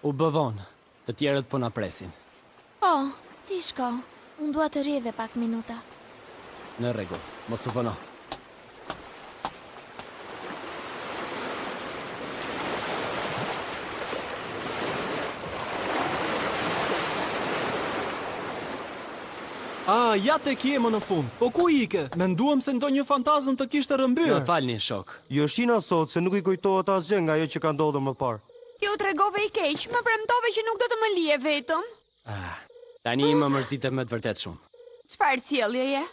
U bëvon, të tjerët po na presin. Po, ti shko. Unë dua të rri edhe pak minuta. Në rregull, mos u vono. Ja tek jemi në fund. Po ku ike? Menduam se ndonjë fantazëm të kishte rrëmbyer. Më falni, shok. Yoshina thot se nuk i kujtohet asgjë nga ajo që ka ndodhur më parë. Ti u tregove i keq, më premtove që nuk do të më lije vetëm. Tani më mërzitet me të vërtet shumë. Çfarë sjelljeje?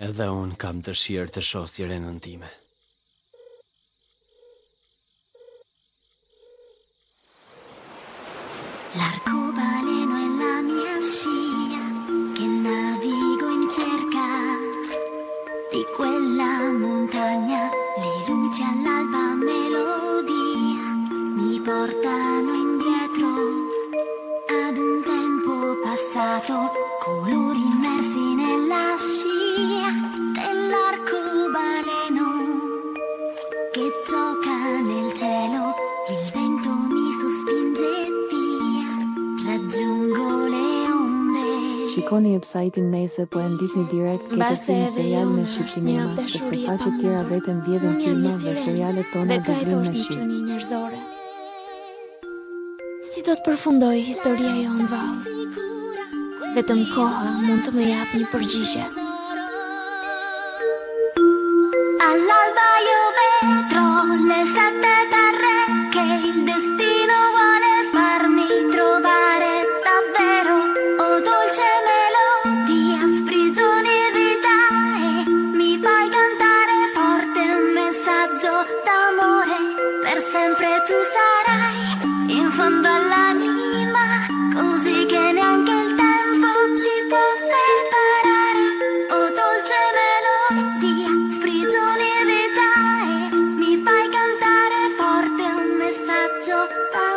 Edhe unë kam dëshirë të shoh sirenën time. L'arcobaleno è la mia scia che navigo in cerca di quella montagna, le luci all'alba melodia mi portano indietro ad un tempo passato, colori immersi nella scia dell'arcobaleno che gioca nel cielo, il vento mi sospinge via, raggiungo le onde. Shikoni website-in nëse po e ndihni direkt këtë serial me Shqipësinema, sepse faqet tjera vetëm mbjedhin filma dhe serialet tona dëgjojnë me shqip. Njerëzore. Si do të përfundoj historia jonë, vallë? Vetëm koha mund të më jap një përgjigje. All'alba io vedrò le 7 terre che il destino vuole farmi trovare davvero. Oh dolce melodia, sprigioni vita e mi fai cantare forte un messaggio d'amore. Per sempre tu sarai in fondo all'anima, così che neanche il tempo ci può separare. Oh dolce melodia, sprigioni vita e mi fai cantare forte un messaggio d'amore.